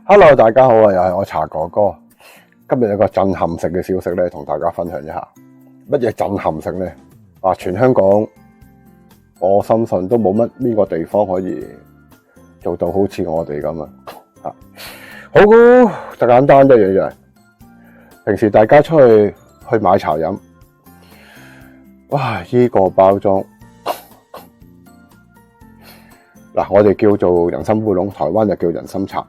Hello，大家好啊，又係我茶哥哥。今日有個震撼性嘅消息咧，同大家分享一下。乜嘢震撼性咧？全香港我深信都冇乜邊個地方可以做到好似我哋咁啊！好就簡單一樣嘢。平時大家出去買茶飲，哇！依個包裝我哋叫做人參烏龍，台灣就叫人參茶。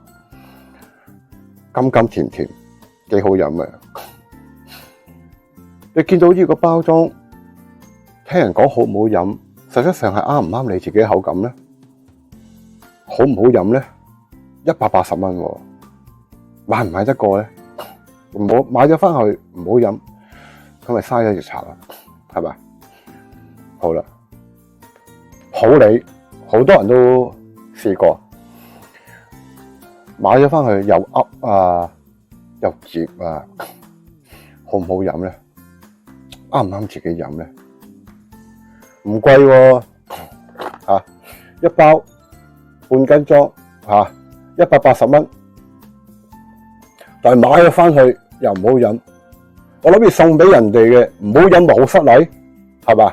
甘甘甜甜，幾好飲嘅。你見到呢個包裝，聽人講好唔好飲，實質上係啱唔啱你自己口感咧？好唔好飲咧？180蚊喎，買唔買得過咧？唔好買咗翻去唔好飲，咁咪嘥咗隻茶啦，係咪？好啦，好理，好多人都試過。買咗翻去又噏啊，又澀啊，好唔好飲咧？啱唔啱自己飲咧？唔貴喎，一包半斤裝180蚊，但係買咗翻去又唔好飲。我諗住送俾人哋嘅，唔好飲咪好失禮，係嘛？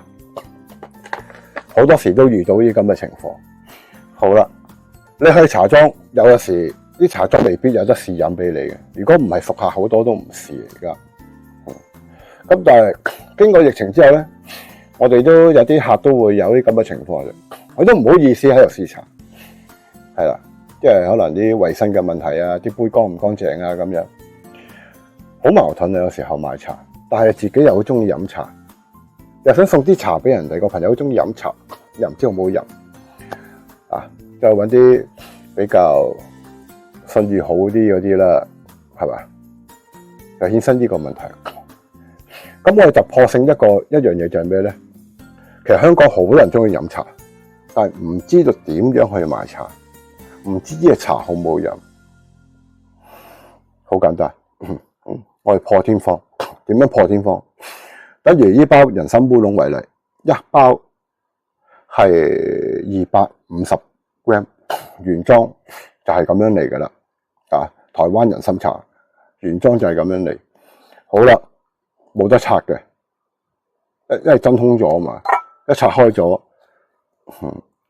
好多時都遇到呢啲咁嘅情況。好啦，你去茶莊有時。啲茶莊未必有得試飲俾你嘅，如果唔係熟客好多都唔試而家。咁但係經過疫情之後咧，我哋都有啲客都會有啲咁嘅情況嘅，我都唔好意思喺度試茶，係啦，因為可能啲衞生嘅問題啊，啲杯乾唔乾淨啊咁樣，好矛盾啊！有時候買茶，但係自己又好中意飲茶，又想送啲茶俾人哋，個朋友好中意飲茶，又唔知好唔好飲，就揾啲比較信譽好啲嗰啲啦，係嘛？就衍生呢個問題。咁我哋突破性一樣嘢就係咩咧？其實香港好多人中意飲茶，但係唔知道點樣去買茶，唔知呢個茶好唔好飲。好簡單，我哋破天荒。點樣破天荒？等如呢包人參烏龍為例，一包係250 gram 原裝就係咁樣嚟噶啦。台灣人參茶原裝就係咁樣嚟。好啦，冇得拆嘅，因為真空咗啊嘛，一拆開咗，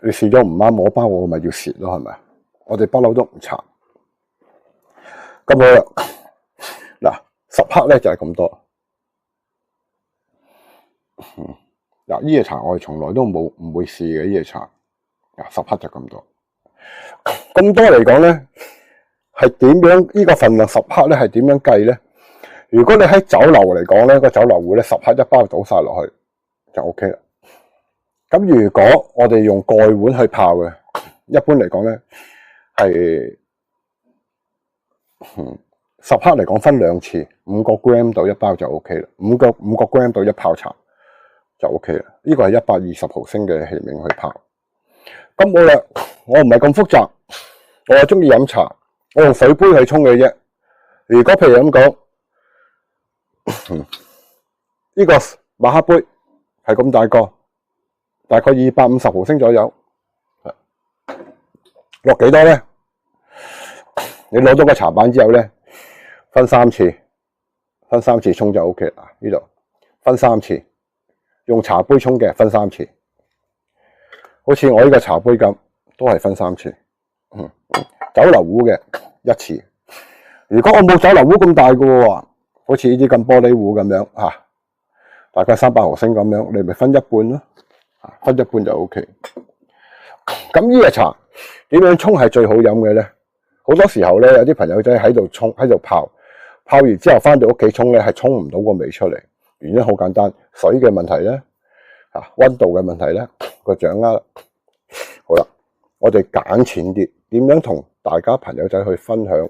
你試咗唔啱我包，我咪要蝕咯，係咪？我哋不嬲都唔拆。咁好啦，10克咧就係咁多。呢隻茶我哋從來都唔會試嘅，呢隻茶10克就咁多。咁多嚟講咧，係點樣？呢個份量10克咧係點樣計咧？如果你喺酒樓嚟講咧，個酒樓會咧10克一包倒晒落去就 OK 啦。咁如果我哋用蓋碗去泡嘅，一般嚟講咧係10克嚟講分2次，5個 gram 到一包就 OK 啦。5個 gram 到一泡茶就 OK 啦。呢個係120毫升嘅器皿去泡。咁好啦，我唔係咁複雜，我係中意飲茶，我用水杯去沖嘅啫。如果譬如咁講，呢個馬克杯係咁大個，大概250毫升左右，落幾多咧？你攞到個茶板之後咧，分三次沖就 OK 啦。呢度分3次，用茶杯沖嘅分3次。好似我呢個茶杯咁，都係分3次。酒樓壺嘅1次。如果我冇酒樓壺咁大個喎，好似呢啲咁玻璃壺咁樣大概300毫升咁樣，你咪分一半咯，分一半就 OK。咁呢個茶點樣沖係最好飲嘅咧？好多時候咧，有啲朋友仔喺度沖喺度泡完之後翻到屋企沖咧，係沖唔到個味出嚟。原因好簡單，水嘅問題咧，溫度嘅問題咧，個掌握。好啦，我哋揀淺啲，點樣同大家朋友仔去分享呢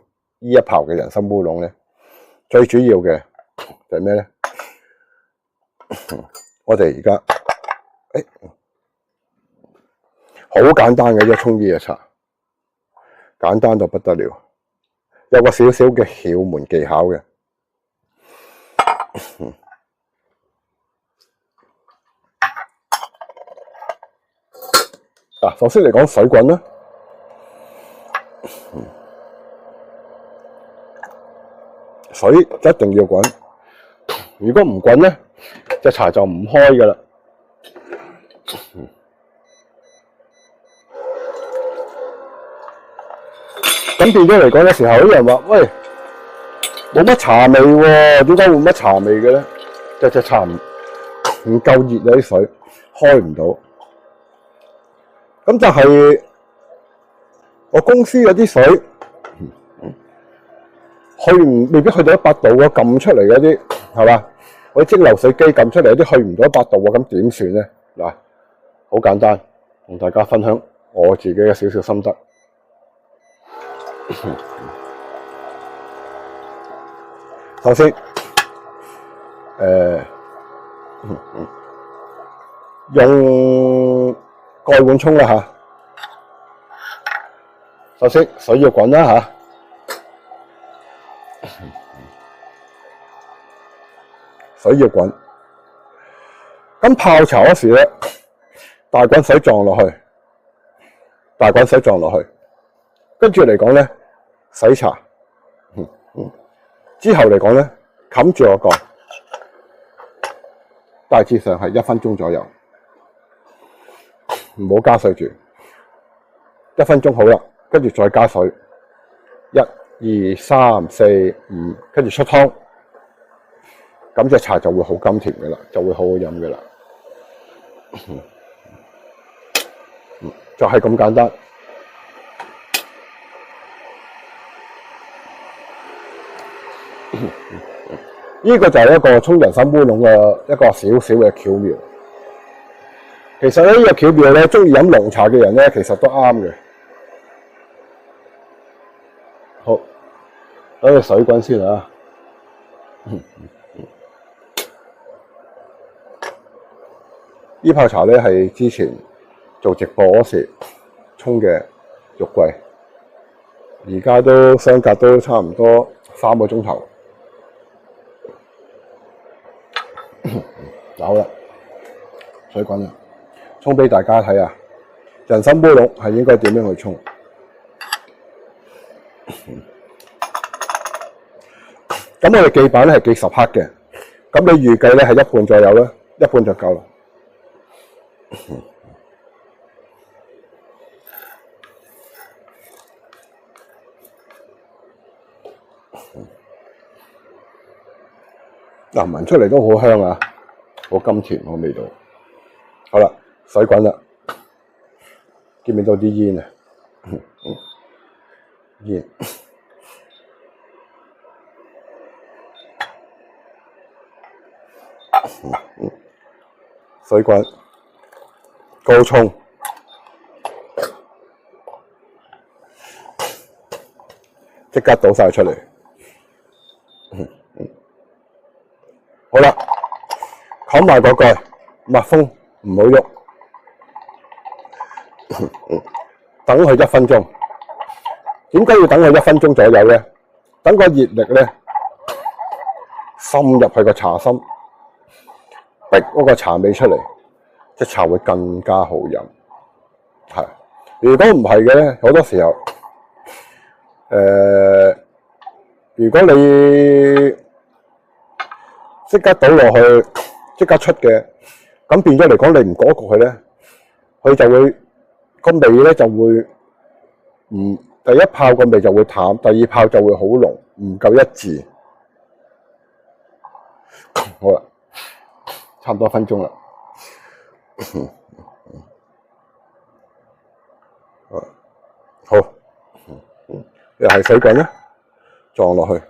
一泡嘅人參烏龍咧？最主要嘅就係咩咧？我哋而家好簡單嘅啫，沖呢個茶，簡單到不得了，有個少少嘅竅門技巧嘅。首先嚟講水滾啦，水一定要滾。如果唔滾咧，隻茶就唔開噶啦。咁變咗嚟講嘅時候，有啲人話：喂，冇乜茶味喎，點解會冇乜茶味嘅咧？隻茶唔夠熱啊，啲水開唔到。咁就係我公司有啲水未必去到100度喎，撳出嚟嗰啲係嘛？我啲蒸餾水機撳出嚟有啲去唔到100度喎，咁點算咧？嗱，好簡單，同大家分享我自己嘅少少心得。首先，用蓋碗沖啦嚇。首先水要滾啦嚇。水要滾，咁泡茶嗰時咧，大滾水撞落去，跟住嚟講咧，洗茶，之後嚟講咧，冚住個蓋，大致上係1分鐘左右，唔好加水住，1分鐘好啦，跟住再加水，1、2、3、4、5，跟住出湯。咁隻茶就會好甘甜嘅啦，就會好好飲嘅啦。就係咁簡單。呢個就係一個沖人參烏龍嘅一個少少嘅巧妙。其實咧，呢個巧妙咧，中意飲濃茶嘅人咧，其實都啱嘅。好，等個水滾先啊。呢泡茶咧係之前做直播嗰時沖嘅肉桂，而家都相隔都差唔多3個鐘頭。好啦，水滾啦，沖俾大家睇下，人參烏龍係應該點樣去沖？咁我哋記版咧係記10克嘅，咁你預計咧係1半左右啦，1半就夠啦。嗱，聞出嚟都好香啊，好甘甜個味道。好啦，水滾啦，見唔見到啲煙啊？煙，水滾，高沖，即刻倒晒出嚟。好啦，冚埋個蓋，密封，唔好喐，等佢1分鐘。點解要等佢1分鐘左右咧？等個熱力咧滲入去個茶心，逼嗰個茶味出嚟，隻茶會更加好飲。係，如果唔係嘅咧，好多時候，如果你即刻倒落去，即刻出嘅，咁變咗嚟講，你唔焗佢咧，佢就會個味咧就會第一泡個味就會淡，第二泡就會好濃，唔夠一致。好啦，差唔多1分鐘啦。好，又係水滾咧，撞落去。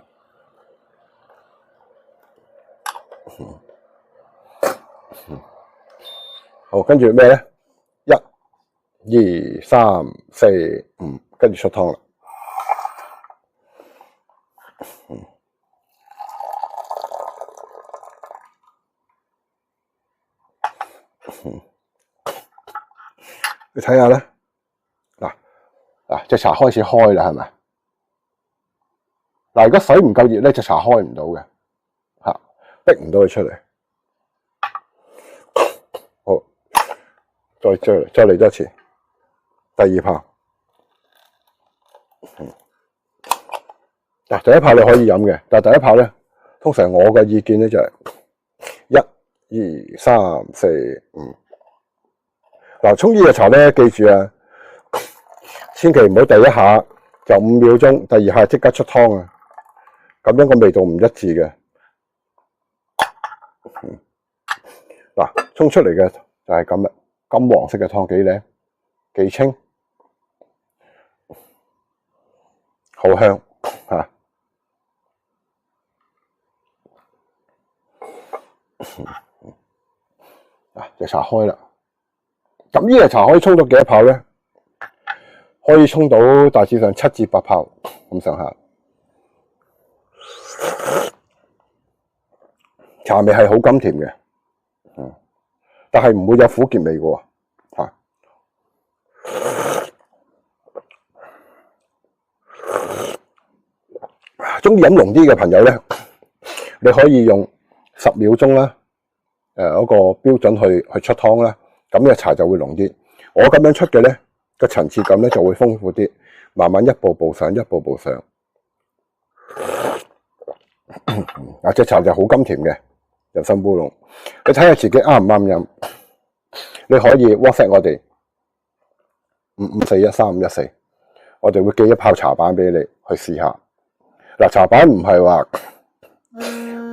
好，跟住咩咧？1、2、3、4、5，跟住出湯啦。你睇下咧，嗱，隻茶開始開啦，係咪？嗱，如果水唔夠熱咧，隻茶開唔到嘅，逼唔到佢出嚟。好，再嚟多一次，第2泡，嗱，第一泡你可以飲嘅，但係第一泡咧，通常我嘅意見咧就係1、2、3、4、5。嗱，沖呢隻茶咧，記住啊，千祈唔好第一下就5秒鐘，第二下即刻出湯啊，咁樣個味道唔一致嘅。嗱，沖出嚟嘅就係咁啦，金黃色嘅湯幾靚，幾清，好香嚇。隻茶開啦，咁呢隻茶可以沖到幾多泡咧？可以沖到大致上7至8泡咁上下。茶味係好甘甜嘅，但係唔會有苦澀味嘅喎。中意飲濃啲嘅朋友咧，你可以用10秒鐘啦，嗰個標準去出湯啦，咁嘅茶就會濃啲。我咁樣出嘅咧，個層次感咧就會豐富啲，慢慢一步步上，一步步上。隻茶就好甘甜嘅人參烏龍，你睇下自己啱唔啱飲。你可以 WhatsApp 我哋55413514，我哋會寄一泡茶板俾你去試下。嗱，茶板唔係話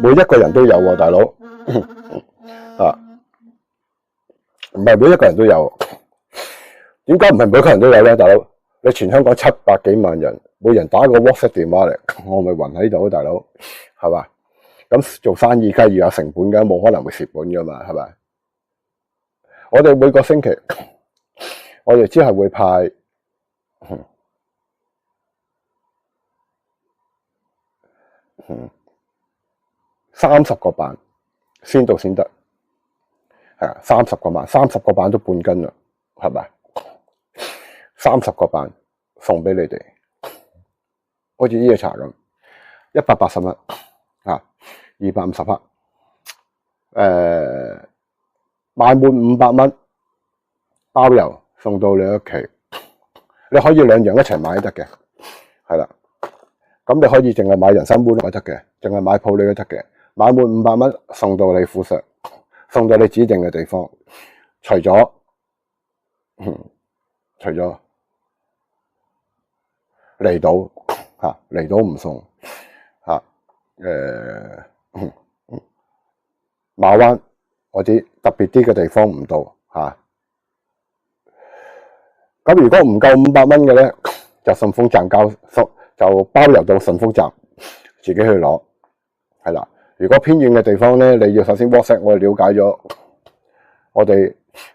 每一個人都有喎，大佬唔係每一個人都有。點解唔係每一個人都有咧，大佬？你全香港700幾萬人，每人打個 WhatsApp 電話嚟，我咪暈喺度，大佬，係嘛？咁做生意梗係要有成本㗎，冇可能會蝕本㗎嘛，係咪？我哋每個星期，我哋只係會派30個板，先到先得，係啊，30個板，30個板都半斤啦，係咪？30個板送俾你哋，好似呢隻茶咁，180蚊啊，250克，買滿500蚊包郵送到你屋企，你可以2樣一齊買都得嘅，係啦。咁你可以淨係買人參烏龍都得嘅，淨係買普洱都得嘅。買滿500蚊送到你府上，送到你指定嘅地方。除咗離島離島唔送馬灣嗰啲特別啲嘅地方唔到咁如果唔夠500蚊嘅咧，就順豐站就包郵到順豐站，自己去攞，係啦。如果偏遠嘅地方咧，你要首先 WhatsApp 我哋了解咗，我哋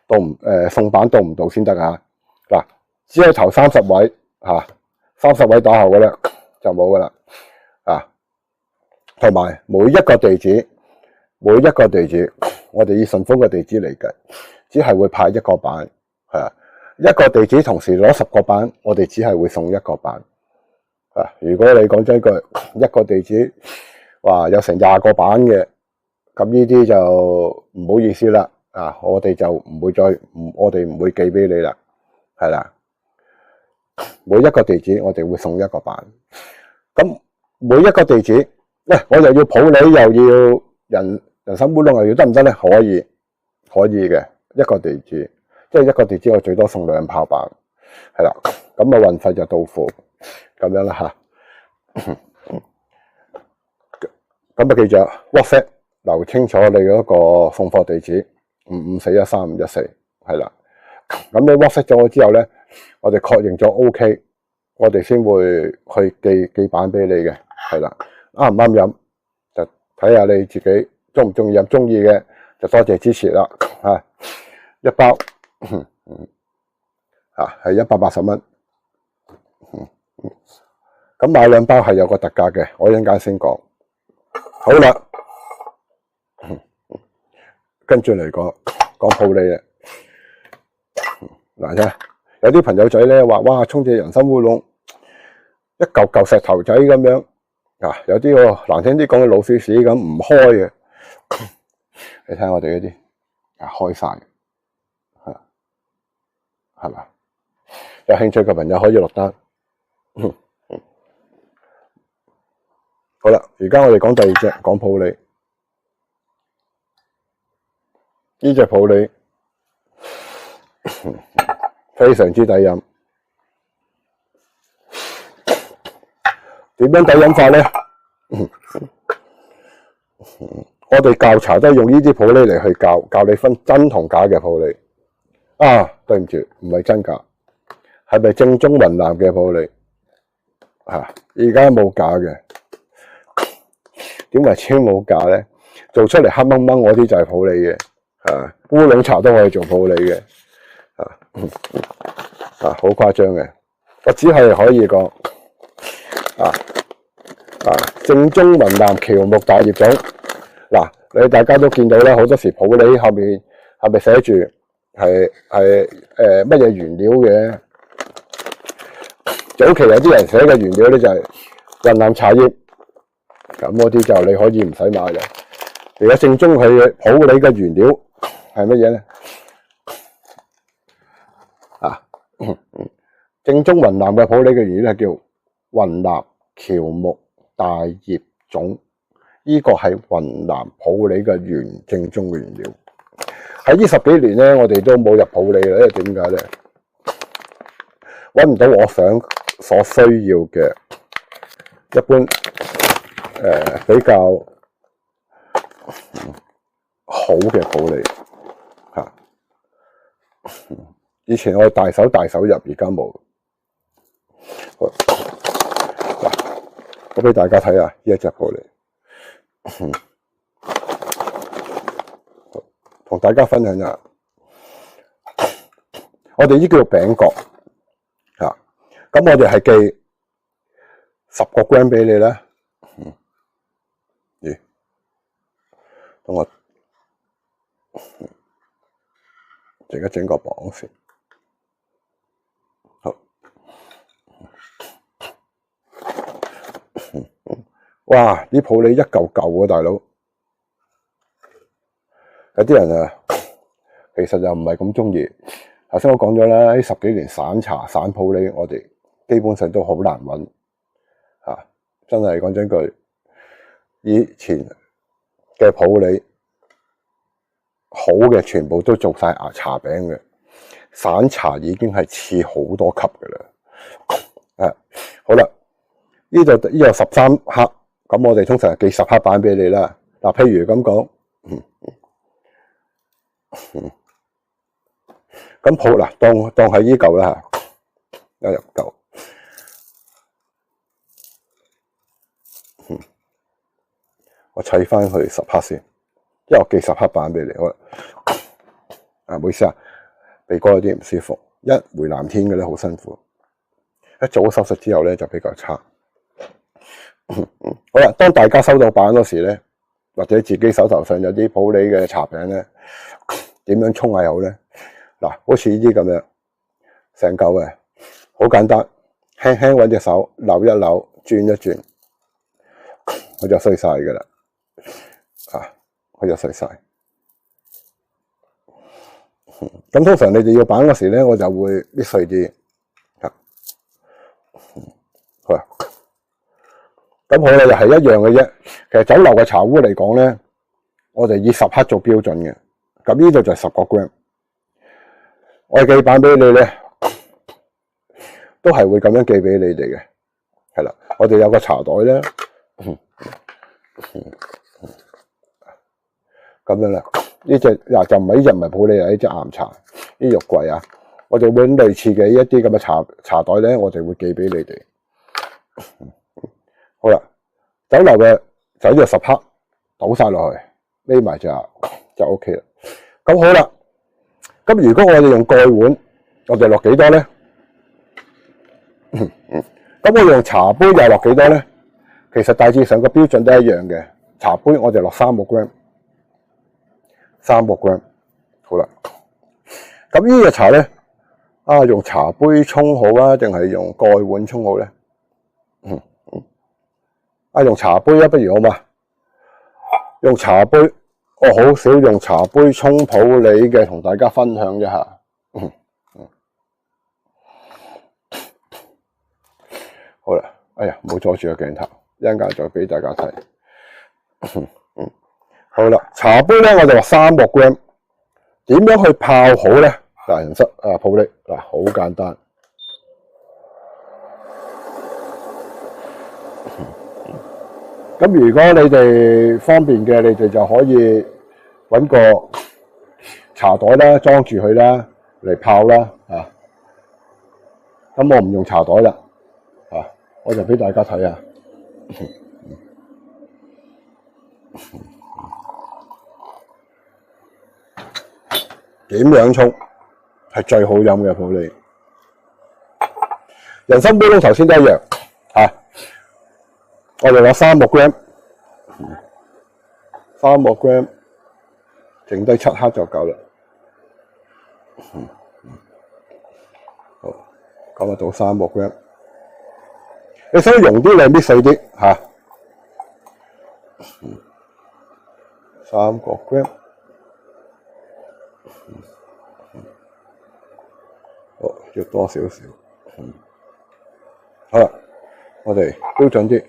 到送板到唔到先得啊。嗱，只係頭30位30位打後嘅咧就冇噶啦同埋每一個地址，我哋以順豐嘅地址嚟計，只係會派1個板，一個地址同時攞10個板，我哋只係會送1個板。如果你講真句，一個地址話有成20個板嘅，咁呢啲就唔好意思啦，我哋就唔會寄俾你啦，係啦。每一個地址我哋會送1個板，咁每一個地址，我又要普洱又要人參烏龍又要得唔得咧？可以嘅，一個地址，即係一個地址我最多送2泡板，係啦，咁運費就到付。咁樣啦咁記住 WhatsApp 留清楚你嗰個送貨地址55413514，係啦。咁你 WhatsApp 咗我之後咧，我哋確認咗 OK， 我哋先會去寄板俾你嘅，係啦。啱唔啱飲就睇下你自己中唔中意飲，中意嘅就多謝支持啦一包係180蚊。咁買2包係有個特價嘅，我一陣間先講。好啦，跟住嚟講普洱啦。嗱啫，有啲朋友仔咧話，哇，沖隻人參烏龍一嚿嚿石頭仔咁樣有啲難聽啲講嘅老鼠屎咁唔開嘅。你睇下我哋嗰啲開晒，係嘛？有興趣嘅朋友可以落單。好啦，而家我哋講第二隻，講普洱。呢隻普洱非常之抵飲。點樣抵飲法咧？我哋教茶都係用呢啲普洱嚟去教你分真同假嘅普洱。啊，對唔住，唔係真假，係咪正宗雲南嘅普洱？而家冇假嘅。點為之冇假咧？做出嚟黑掹掹嗰啲就係普洱嘅。烏龍茶都可以做普洱嘅。好誇張嘅。我只係可以講正宗雲南喬木大葉種。嗱，你大家都見到啦，好多時普洱後面係咪寫住係乜嘢原料嘅？早期有啲人寫嘅原料咧就係雲南茶葉，咁嗰啲就你可以唔使買啦。而家正宗佢嘅普洱嘅原料係乜嘢咧？正宗雲南嘅普洱嘅原料係叫雲南喬木大葉種。呢個係雲南普洱嘅正宗原料。喺呢10幾年咧，我哋都冇入普洱啦，因為點解咧？揾唔到我所需要嘅一般比較好嘅普洱。以前我大手入，而家冇。嗱，我俾大家睇下呢一隻普洱。同大家分享下，我哋呢叫做餅角。咁我哋係寄10個 gram 俾你啦。等我整個磅先。好。哇！啲普洱一嚿嚿啊，大佬。有啲人其實又唔係咁中意。頭先我講咗啦，呢10幾年散茶、散普洱，我哋基本上都好難揾。真係講真句，以前嘅普洱好嘅，全部都做晒茶餅嘅。散茶已經係次好多級嘅啦。好啦，呢度有13克。咁我哋通常係寄10克版俾你啦。嗱，譬如咁講，咁普嗱當係呢嚿啦嚇，一入嚿，我砌翻去10克先，因為我寄10克版俾你。好啦，唔好意思啊，鼻哥有啲唔舒服，一回南天嘅咧好辛苦，一做咗手術之後咧就比較差。好啦，當大家收到版嗰時咧，或者自己手頭上有啲普洱嘅茶餅咧，點樣沖係好咧？嗱，好似呢啲咁樣，成嚿嘅，好簡單，輕輕揾隻手扭一扭，轉一轉，佢就碎晒噶啦，佢就碎晒。咁通常你哋要版嗰時咧，我就會搣碎啲，好啦。咁普洱又係一樣嘅啫。其實酒樓嘅茶壺嚟講咧，我哋以10克做標準嘅。咁呢度就係10個 gram。我哋寄版俾你咧，都係會咁樣寄俾你哋嘅。係啦，我哋有個茶袋咧，咁樣啦。呢隻嗱就唔係，呢隻唔係普洱啊，呢隻岩茶，呢肉桂啊。我哋會類似嘅一啲咁嘅茶袋咧，我哋會寄俾你哋。好啦，酒樓嘅就呢度10克倒晒落去，孭埋就 OK 啦。咁好啦，咁如果我哋用蓋碗，我哋落幾多咧？咁我用茶杯又落幾多咧？其實大致上個標準都一樣嘅。茶杯我哋落3個 gram，3個 gram。好啦，咁呢個茶咧，用茶杯沖好啊，定係用蓋碗沖好咧？用茶杯啊，不如好嘛？用茶杯，我好少用茶杯沖普洱嘅，同大家分享一下。好啦，哎呀，唔好阻住個鏡頭，一陣間再俾大家睇。好啦，茶杯咧我就話300 gram， 點樣去泡好咧？嗱，人室啊，普洱嗱，好簡單。咁如果你哋方便嘅，你哋就可以揾個茶袋啦，裝住佢啦，嚟泡啦啊。咁我唔用茶袋啦，啊，我就俾大家睇下點樣沖係最好飲嘅普洱。人參烏龍頭先都一樣啊，我哋攞300 gram，300 gram， 剩低7克就夠啦。好，咁啊到300 gram， 你想溶啲你搣細啲嚇，300 gram， 好，要多少少。好啦，我哋標準啲，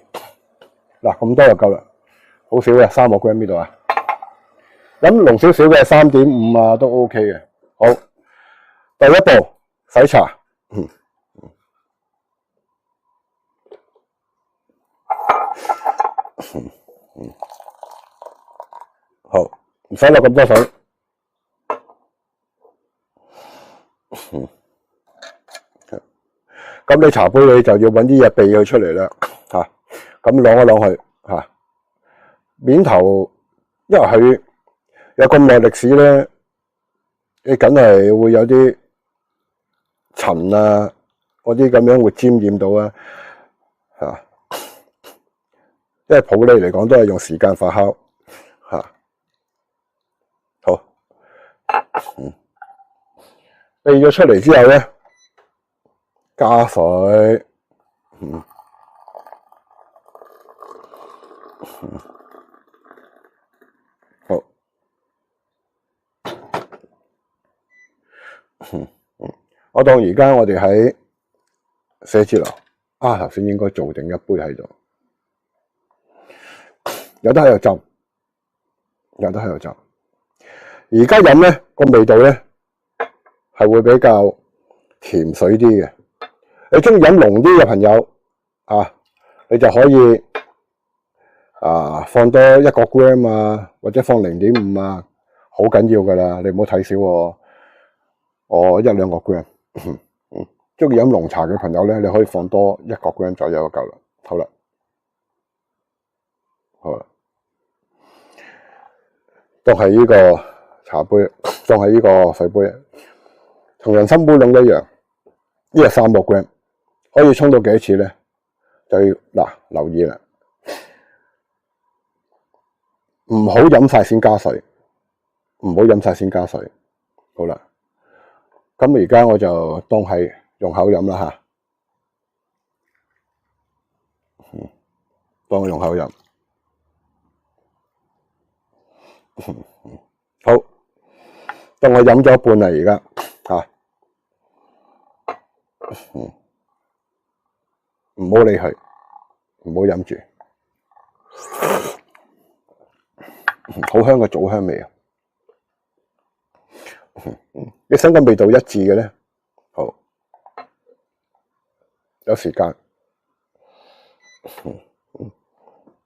嗱咁多就夠啦，好少嘅300 gram 呢度啊。咁濃少少嘅3.5啊都 OK 嘅。好，第一步洗茶，好，唔使落咁多水。咁你茶杯你就要揾啲嘢避佢出嚟啦，嚇、咁啷一啷佢嚇。面頭，因為佢有咁耐歷史咧，你梗係會有啲塵啊，嗰啲咁樣會沾染到啊，嚇。因為普洱嚟講都係用時間發酵，嚇。好，避咗出嚟之後咧，加水，好，我當而家我哋喺寫字樓，頭先應該做定一杯喺度，有得喺度浸，有得喺度浸。而家飲咧個味道咧係會比較甜水啲嘅。你中意飲濃啲嘅朋友啊，你就可以放多1個 gram 啊，或者放0.5啊，好緊要噶啦，你唔好睇少我1-2個 gram。中意飲濃茶嘅朋友咧，你可以放多1個 gram 左右就夠啦。好啦，好啦，都係呢個茶杯，都係呢個水杯，同人參烏龍一樣，呢個300 gram。可以沖到幾多次咧？就要留意啦，唔好飲晒先加水，唔好飲晒先加水。好啦，咁而家我就當係用口飲啦嚇，當我用口飲。好，當我飲咗一半啦，而家唔好理佢，唔好飲住，好香嘅棗香味啊！你想個味道一致嘅咧，好，有時間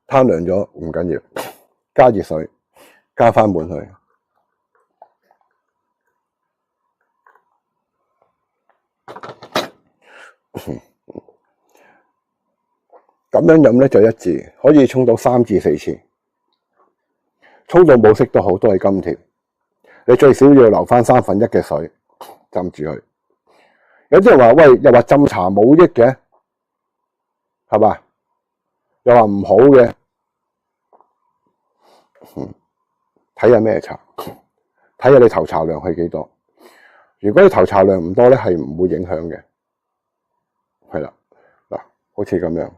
攤涼咗唔緊要，加熱水，加翻滿佢。咁樣飲咧就一致，可以沖到3至4次，沖到冇色都好，都係甘甜。你最少要留翻1/3嘅水浸住佢。有啲人話喂，又話浸茶冇益嘅，係嘛？又話唔好嘅，睇下咩茶，睇下你投茶量係幾多。如果你投茶量唔多咧，係唔會影響嘅。係啦，嗱，好似咁樣。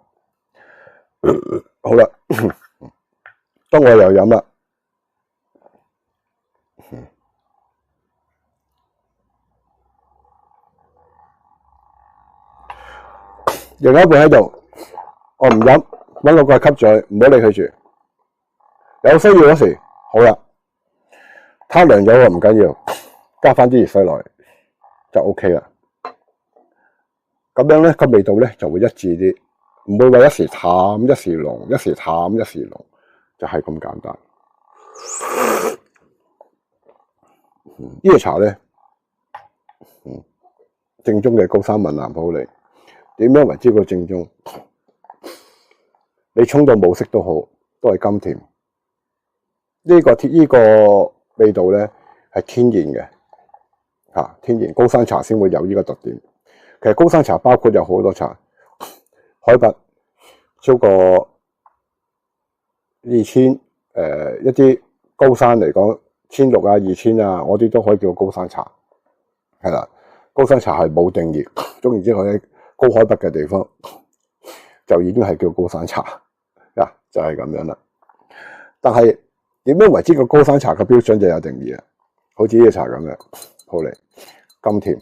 好啦，當我又飲啦，另一半喺度，我唔飲，搵個蓋吸住佢，唔好理佢住。有需要嗰時，好啦，攤涼咗唔緊要，加翻啲熱水落嚟就 OK 啦。咁樣咧個味道咧就會一致啲，唔會話一時淡一時濃，一時淡一時濃，就係咁簡單。呢個茶咧，正宗嘅高山閩南普洱，點樣為之個正宗？你沖到冇色都好，都係甘甜。呢個味道咧係天然嘅，天然高山茶先會有呢個特點。其實高山茶包括有好多茶，海拔超過2000，一啲高山嚟講1600啊、2000啊，我啲都可以叫高山茶。係啦，高山茶係冇定義，總言之佢喺高海拔嘅地方就已經係叫高山茶，就係咁樣啦。但係點樣為之個高山茶嘅標準就有定義啊？好似呢個茶咁樣，普洱甘甜。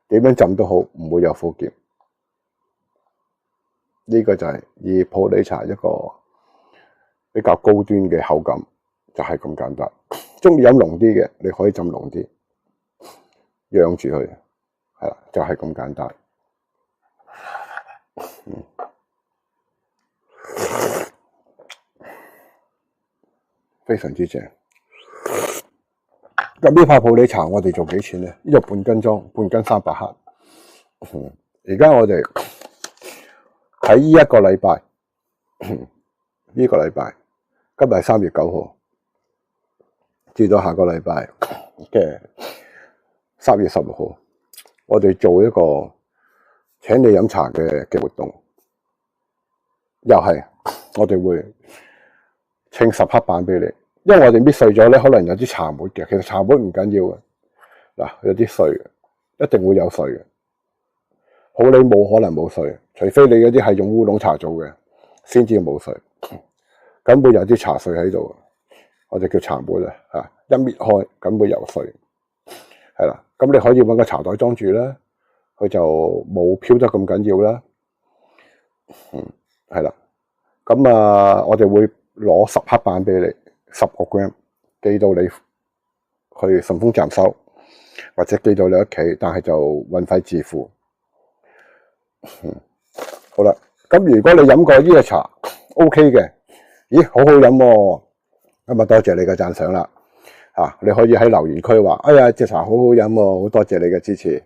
點樣浸都好，唔會有苦澀。呢個就係以普洱茶一個比較高端嘅口感，就係咁簡單。中意飲濃啲嘅，你可以浸濃啲，養住佢，係啦，就係咁簡單。非常之正。咁呢塊普洱茶我哋做幾錢咧？呢度半斤裝，半斤300克。而家我哋喺呢一個禮拜，今日係3月9號，至到下個禮拜嘅3月16號，我哋做一個請你飲茶嘅活動，又係我哋會稱10克板俾你。因為我哋搣碎咗咧，可能有啲茶沫嘅，其實茶沫唔緊要嘅。嗱，有啲碎嘅，一定會有碎嘅。普洱冇可能冇碎，除非你嗰啲係用烏龍茶做嘅，先至冇碎。咁會有啲茶碎喺度，我哋叫茶沫啦。一搣開，咁會有碎。係啦，咁你可以搵個茶袋裝住啦，佢就冇飄得咁緊要啦。係啦，咁我哋會攞10克板俾你。10個 gram 寄到你去順豐站收，或者寄到你屋企，但係就運費自付。好啦，咁如果你飲過呢個茶 OK 嘅，咦，好好飲喎，咁多謝你嘅讚賞啦。你可以喺留言區話，哎呀，隻茶好好飲喎，好多謝你嘅支持，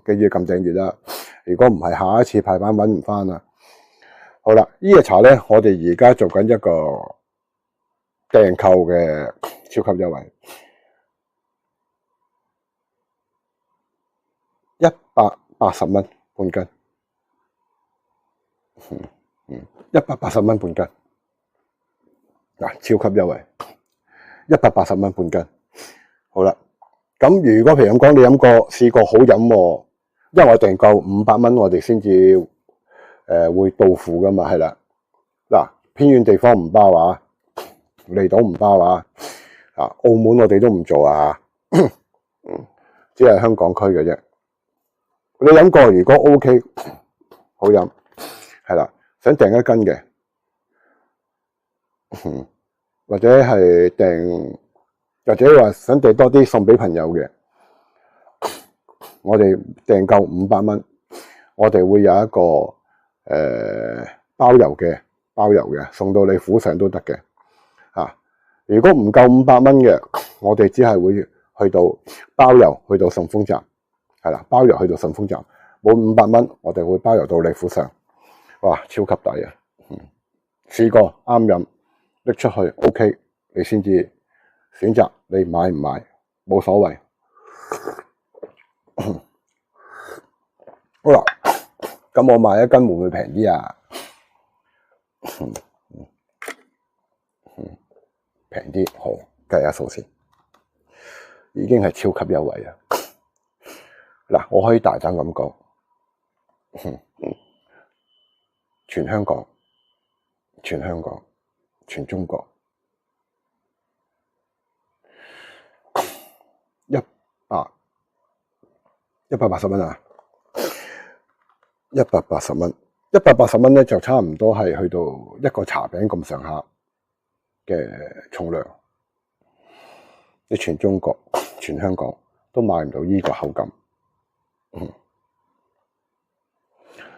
記住撳訂閱啦。如果唔係，下一次排版揾唔翻啦。好啦，呢個茶咧，我哋而家做緊一個訂購嘅超級優惠，180蚊半斤，180蚊半斤，超級優惠，180蚊半斤。好啦，咁如果譬如咁講，你飲過試過好飲喎，因為我訂購500蚊，我哋先至會到付噶嘛，係啦。嗱，偏遠地方唔包啊。離島唔包啊！澳門我哋都唔做啊，只係香港區嘅啫。你飲過如果 OK， 好飲，係啦，想訂一斤嘅，或者係訂，或者話想訂多啲送俾朋友嘅，我哋訂夠500蚊，我哋會有一個包郵嘅，送到你府上都得嘅。如果唔夠500蚊嘅，我哋只係會去到包郵去到順豐站，係啦，包郵去到順豐站，冇500蚊，我哋會包郵到你府上。哇，超級抵啊！試過啱飲，拎出去 OK， 你先至選擇你買唔買，冇所謂。好啦，咁我買一斤會唔會平啲啊？平啲，好，計下數先，已經係超級優惠啦。嗱，我可以大膽咁講，全香港、全中國180蚊啊！180蚊， 180蚊咧就差唔多係去到一個茶餅咁上下嘅重量。你全中國、全香港都買唔到呢個口感，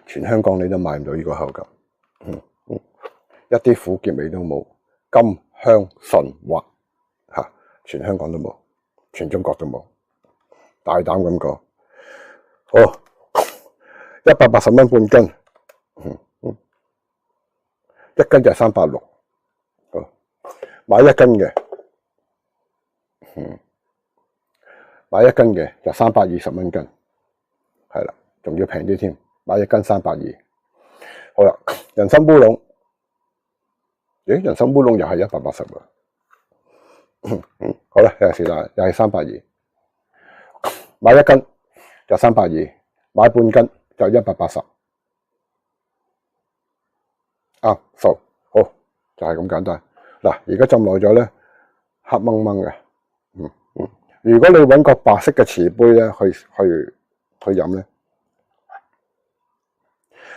全香港你都買唔到呢個口感，一啲苦澀味都冇，甘香順滑嚇，全香港都冇，全中國都冇，大膽咁講。好，180蚊半斤，一斤就360，買一斤嘅。買一斤嘅就320蚊斤，係啦，仲要平啲添，買一斤320。好啦，人參烏龍，人參烏龍又係180喎。好啦，又係320，買一斤就320，買半斤就180。數好就係咁簡單。嗱，而家浸耐咗咧，黑掹掹嘅。如果你揾個白色嘅瓷杯咧，去飲咧，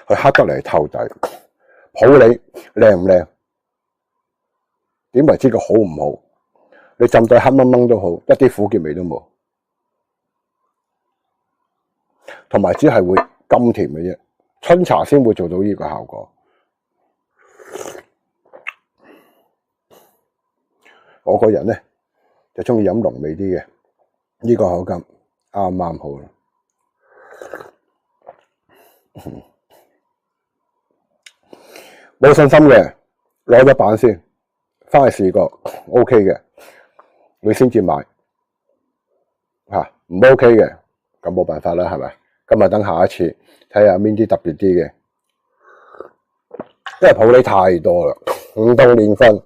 佢黑得嚟透底，普洱靚唔靚？點為之佢好唔好？你浸到黑掹掹都好，一啲苦澀味都冇，同埋只係會甘甜嘅啫。春茶先會做到呢個效果。我個人咧就中意飲濃味啲嘅。呢個口感啱啱好啦，冇信心嘅攞咗版先，翻去試過 OK 嘅，你先至買唔 OK 嘅咁冇辦法啦，係咪？今日等下一次睇下邊啲特別啲嘅，因為普洱太多啦，唔同年份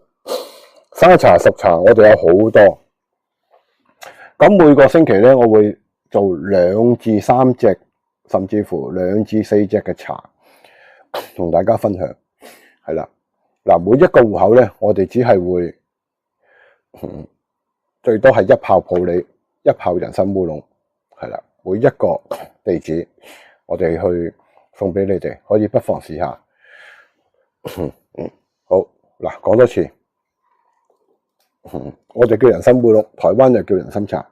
生茶熟茶我哋有好多。咁每個星期咧，我會做2至3隻，甚至乎2至4隻嘅茶，同大家分享。係啦，嗱，每一個戶口咧，我哋只係會，最多係1泡普洱，1泡人參烏龍，係啦，每一個地址我哋去送俾你哋，可以不妨試下。好，嗱，講多次。我哋叫人參烏龍，台灣就叫人參茶，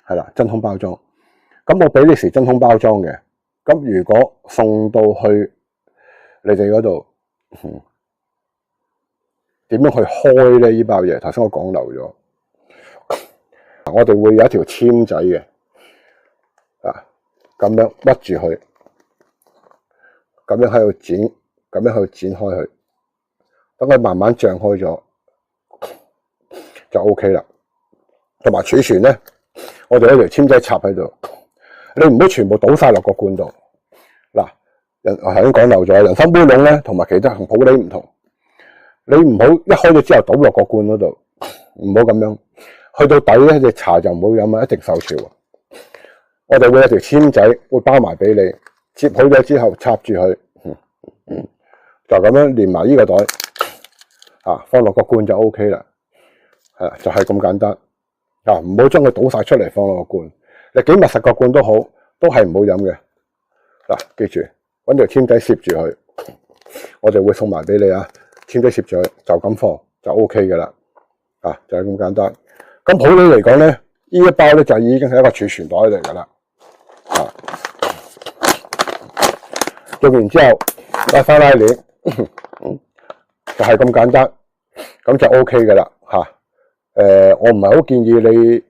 係啦，真空包裝。咁我比利時真空包裝嘅，咁如果送到去你哋嗰度，點樣去開咧？呢包嘢，頭先我講漏咗。我哋會有一條籤仔嘅，咁樣屈住佢，咁樣喺度剪，咁樣去剪開佢，等佢慢慢脹開咗。就 OK 啦，同埋儲存咧，我哋有條籤仔插喺度，你唔好全部倒晒落個罐度。嗱，我頭先講漏咗，人參烏龍咧同埋其他同普洱唔同，你唔好一開咗之後倒落個罐嗰度，唔好咁樣，去到底咧隻茶就唔好飲啊，一定受潮。我哋會有條籤仔會包埋俾你，接好咗之後插住佢，就咁樣連埋呢個袋，放落個罐就 OK 啦。就係咁簡單，唔好將佢倒晒出嚟放落個罐，你幾密實個罐都好，都係唔好飲嘅。記住搵條籤仔攝住佢，我哋會送埋俾你啊。籤仔攝住佢就咁放就 OK 嘅啦，就係咁簡單。咁普洱嚟講咧，呢一包咧就已經係一個儲存袋嚟噶啦，做完之後拉翻拉鏈，就係咁簡單，咁就 OK 嘅啦。我唔係好建議你，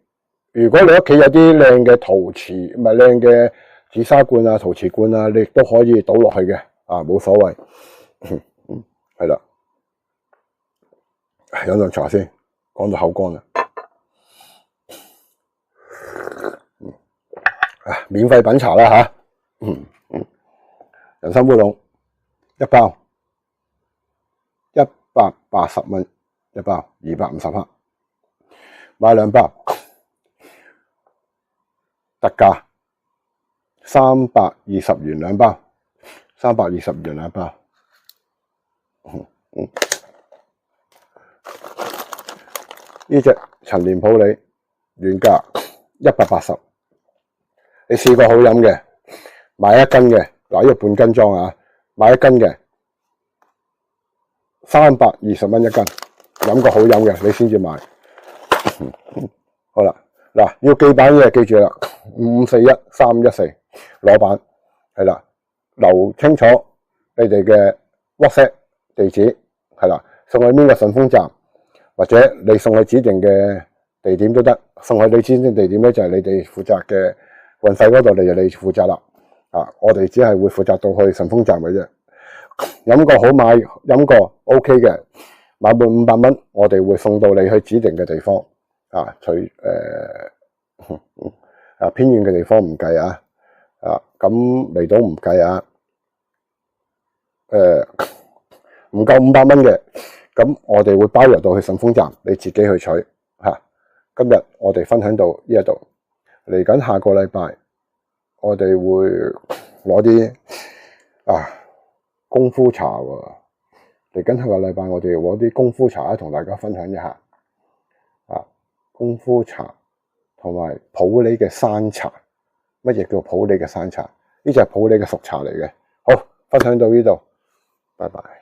如果你屋企有啲靚嘅陶瓷，唔係靚嘅紫砂罐啊、陶瓷罐啊，你亦都可以倒落去嘅，冇所謂。係啦，飲啖茶先，講到口乾啦。免費品茶啦吓，人參烏龍一包180蚊一包，250克。買2包，特價320元2包，320元2包。呢隻陳年普洱原價180，你試過好飲嘅，買1斤嘅，嗱呢個半斤裝啊，買1斤嘅320蚊1斤，飲個好飲嘅你先至買。好啦，嗱，要記版嘅記住啦，5541-314攞版係啦，留清楚你哋嘅 WhatsApp 地址係啦，送去邊個順豐站，或者你送去指定嘅地點都得。送去你指定地點咧就係你哋負責嘅運費嗰度，你負責啦。我哋只係會負責到去順豐站嘅啫。飲過好買，飲過 OK 嘅，買滿500蚊，我哋會送到你去指定嘅地方。偏遠嘅地方唔計啊。咁離島唔計啊。唔夠500蚊嘅，咁我哋會包郵到去順豐站，你自己去取今日我哋分享到呢一度，嚟緊下個禮拜我哋會攞啲功夫茶喎。嚟緊下個禮拜我哋攞啲功夫茶同大家分享一下功夫茶同埋普洱嘅山茶。乜嘢叫普洱嘅山茶？呢隻係普洱嘅熟茶嚟嘅。好，分享到呢度，拜拜。